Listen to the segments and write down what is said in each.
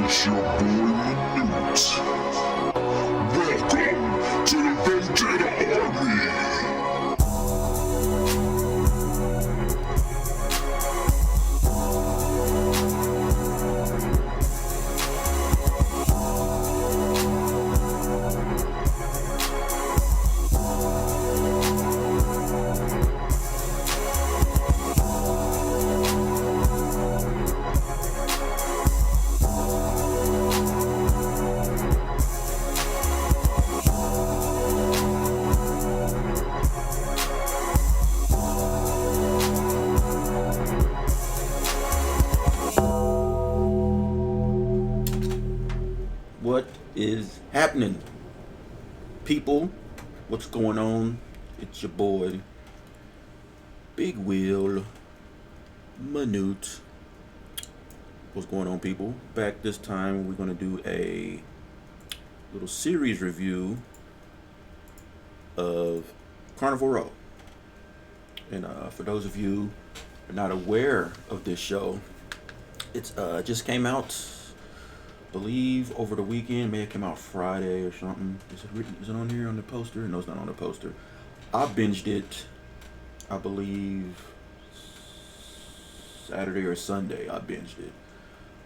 It's your boy Minute. Welcome to the Vendetta Army. What is happening, people? What's going on? It's your boy, Big Wheel Minute. What's going on, people? Back this time, we're going to do a little series review of Carnival Row. And for those of you who are not aware of this show, it's just came out, believe, over the weekend. May have came out Friday or something. Is it on here on the poster? No, it's not on the poster. I binged it, I believe, Saturday or Sunday. I binged it.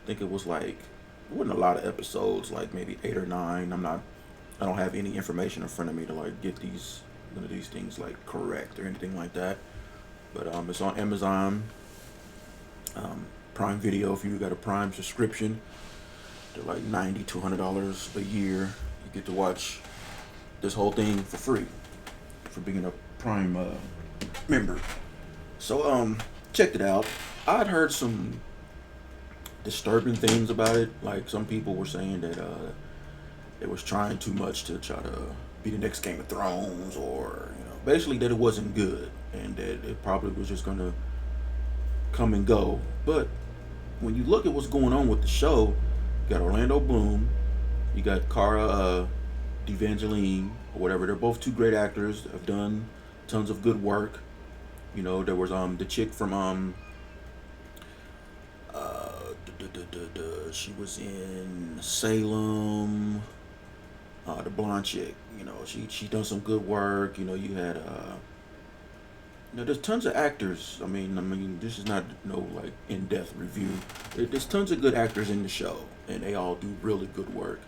I think it was like, it wasn't a lot of episodes, like maybe 8 or 9. I don't have any information in front of me to like get one of these things like correct or anything like that. But it's on Amazon Prime Video. If you got a Prime subscription, they're like $90 to $100 a year. You get to watch this whole thing for free for being a Prime member. So checked it out. I'd heard some disturbing things about it. Like some people were saying that it was trying too much to try to be the next Game of Thrones, or basically that it wasn't good and that it probably was just gonna come and go. But when you look at what's going on with the show, you got Orlando Bloom, you got Cara D'Evangeline, or whatever. They're both two great actors, have done tons of good work. There was the chick from she was in Salem, the blonde chick. She done some good work. You had there's tons of actors. I mean, this is not no like in-depth review. There's tons of good actors in the show, and they all do really good work,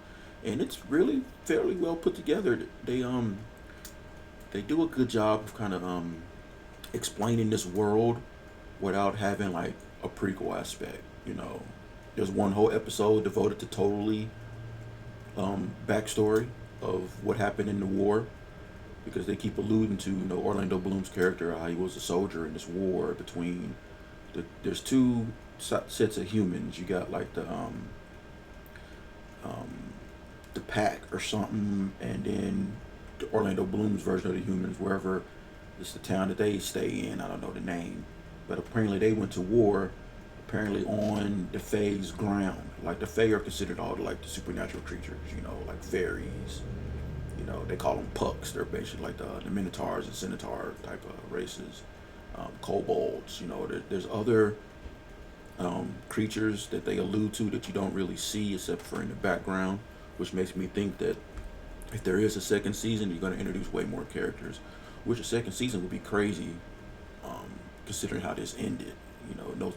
and it's really fairly well put together. They do a good job of kind of explaining this world without having like a prequel aspect. There's one whole episode devoted to totally backstory of what happened in the war, because they keep alluding to Orlando Bloom's character, how he was a soldier in this war between there's two sets of humans. You got like the pack or something, and then the Orlando Bloom's version of the humans, wherever it's the town that they stay in. I don't know the name, but apparently they went to war apparently on the Fae's ground. Like the Fae are considered all like the supernatural creatures, like fairies. They call them pucks. They're basically like the minotaurs and centaur type of races. Kobolds. There's other creatures that they allude to that you don't really see except for in the background, which makes me think that if there is a second season, you're going to introduce way more characters, which a second season would be crazy, considering how this ended.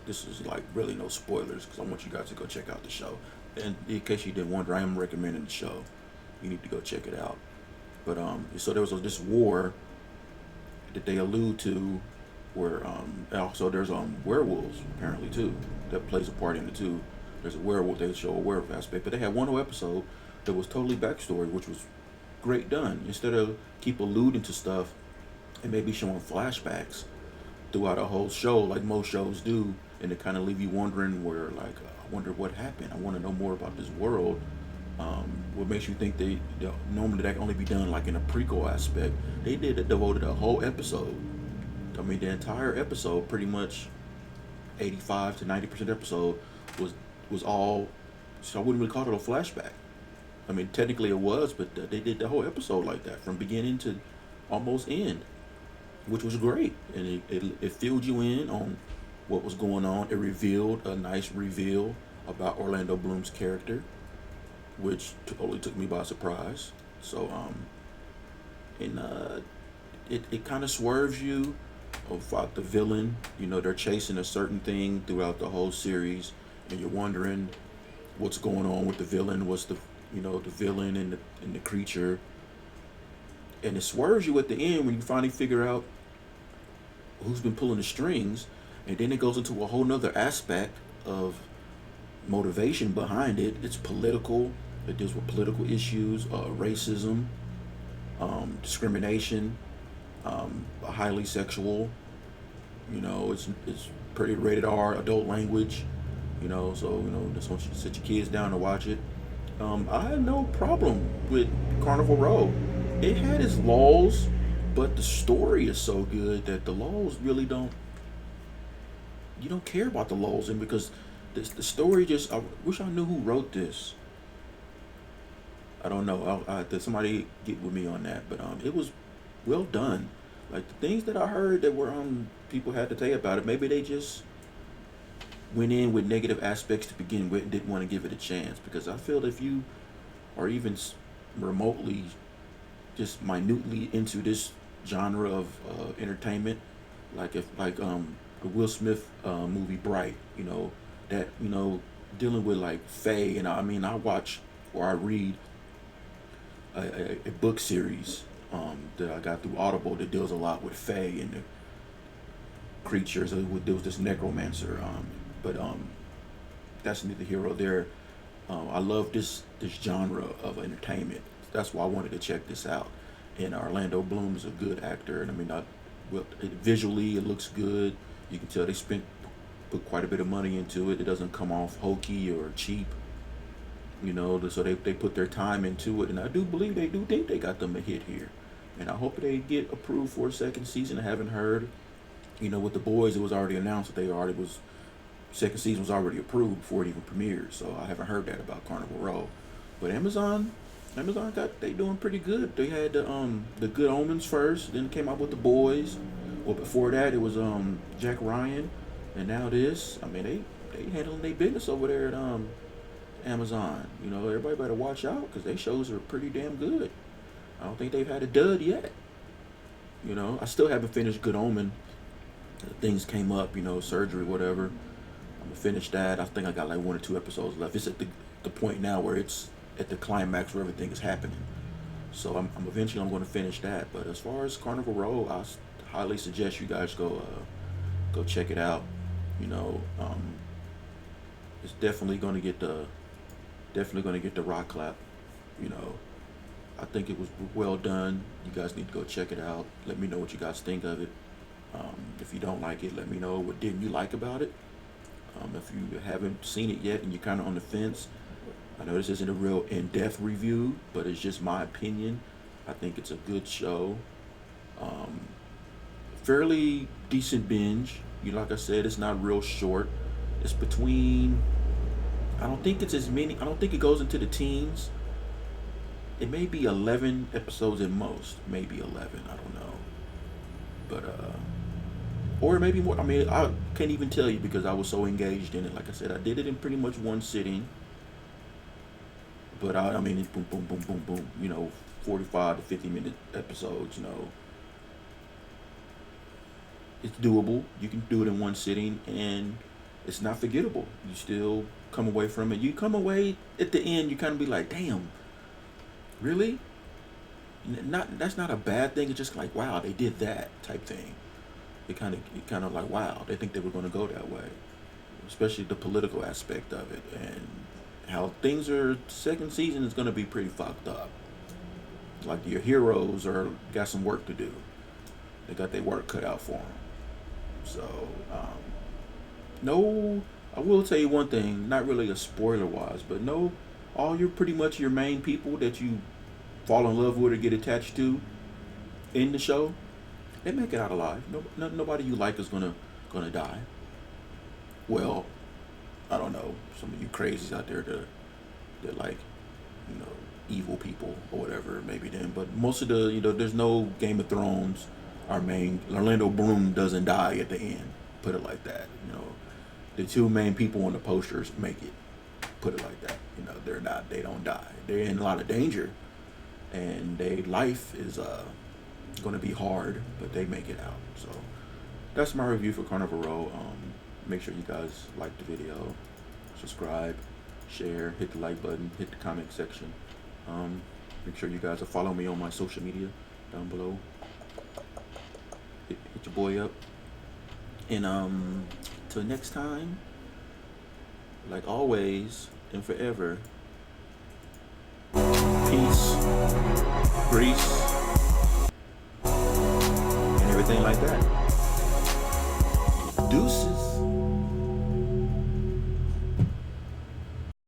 This is like really no spoilers, because I want you guys to go check out the show. And in case you didn't wonder, I am recommending the show. You need to go check it out. But so there was this war that they allude to, where also there's werewolves apparently too that plays a part in it too. There's a werewolf. They show a werewolf aspect, but they had one whole episode that was totally backstory, which was great done. Instead of keep alluding to stuff and maybe showing flashbacks throughout a whole show like most shows do, and to kind of leave you wondering where, like, I wonder what happened. I want to know more about this world. What makes you think they normally that can only be done like in a prequel aspect? They devoted a whole episode. I mean, the entire episode, pretty much 85 to 90% episode was all. So I wouldn't really call it a flashback. I mean, technically it was, but they did the whole episode like that from beginning to almost end, which was great, and it filled you in on what was going on. It revealed a nice reveal about Orlando Bloom's character, which totally took me by surprise. So and it kind of swerves you about the villain. You know, they're chasing a certain thing throughout the whole series, and you're wondering what's going on with the villain. What's the the villain and the creature, and it swerves you at the end when you finally figure out who's been pulling the strings, and then it goes into a whole nother aspect of motivation behind it. It's political. It deals with political issues, racism, discrimination, highly sexual. It's pretty rated R, adult language. So just want you to sit your kids down and watch it. I had no problem with Carnival Row. It had its laws, but the story is so good that the laws really don't. You don't care about the laws, and because the story just. I wish I knew who wrote this. I don't know. Somebody get with me on that, but it was well done. Like the things that I heard that were people had to say about it. Maybe they just went in with negative aspects to begin with and didn't want to give it a chance. Because I feel if you are even remotely, just minutely into this genre of entertainment, like the Will Smith movie Bright, that dealing with like Faye, and I watch or I read a book series that I got through Audible that deals a lot with Faye and the creatures. There was this necromancer, but that's neither here or there. I love this genre of entertainment. That's why I wanted to check this out. And Orlando Bloom is a good actor, and visually it looks good. You can tell they put quite a bit of money into it. It doesn't come off hokey or cheap. So they put their time into it, and I do believe they do think they got them a hit here, and I hope they get approved for a second season. I haven't heard, with the boys, it was already announced that second season was already approved before it even premiered, so I haven't heard that about Carnival Row. But Amazon they doing pretty good. They had the Good Omens first, then it came out with the boys. Well, before that it was Jack Ryan, and now this. They handling their business over there at Amazon. Everybody better watch out because their shows are pretty damn good. I don't think they've had a dud yet. I still haven't finished Good Omen. Things came up, surgery, whatever. I'm gonna finish that. I think I got like 1 or 2 episodes left. It's at the point now where it's at the climax where everything is happening. So I'm eventually going to finish that. But as far as Carnival Row, I highly suggest you guys go check it out. It's definitely going to get the rock clap. I think it was well done. You guys need to go check it out. Let me know what you guys think of it. If you don't like it, let me know what didn't you like about it. If you haven't seen it yet and you're kind of on the fence, I know this isn't a real in-depth review, but it's just my opinion. I think it's a good show. Fairly decent binge. Like I said, it's not real short. It's between. I don't think it's as many. I don't think it goes into the teens. It may be 11 episodes at most. Maybe 11. I don't know. But or maybe more. I can't even tell you because I was so engaged in it. Like I said, I did it in pretty much one sitting. But it's boom, boom, boom, boom, boom. 45 to 50-minute episodes. It's doable. You can do it in one sitting, and it's not forgettable. You still come away from it. You come away at the end. You kind of be like, damn, really? That's not a bad thing. It's just like, wow, they did that type thing. It kind of like, wow, they think they were going to go that way, especially the political aspect of it and how things are. Second season is going to be pretty fucked up. Like your heroes got some work to do. They got their work cut out for them. So, no, I will tell you one thing, not really a spoiler wise, but no, all pretty much your main people that you fall in love with or get attached to in the show, they make it out alive. Nobody you like is gonna die. Well, I don't know, some of you crazies out there that like, evil people or whatever, maybe them. But most of the, there's no Game of Thrones. Our main Orlando Bloom doesn't die at the end. Put it like that. The two main people on the posters make it. Put it like that. You know, they don't die. They're in a lot of danger, and their life is going to be hard, but they make it out. So that's my review for Carnival Row. Make sure you guys like the video, subscribe, share, hit the like button, hit the comment section. Make sure you guys are following me on my social media down below. Hit your boy up. And till next time, like always and forever, peace, Greece, and everything like that. Deuces.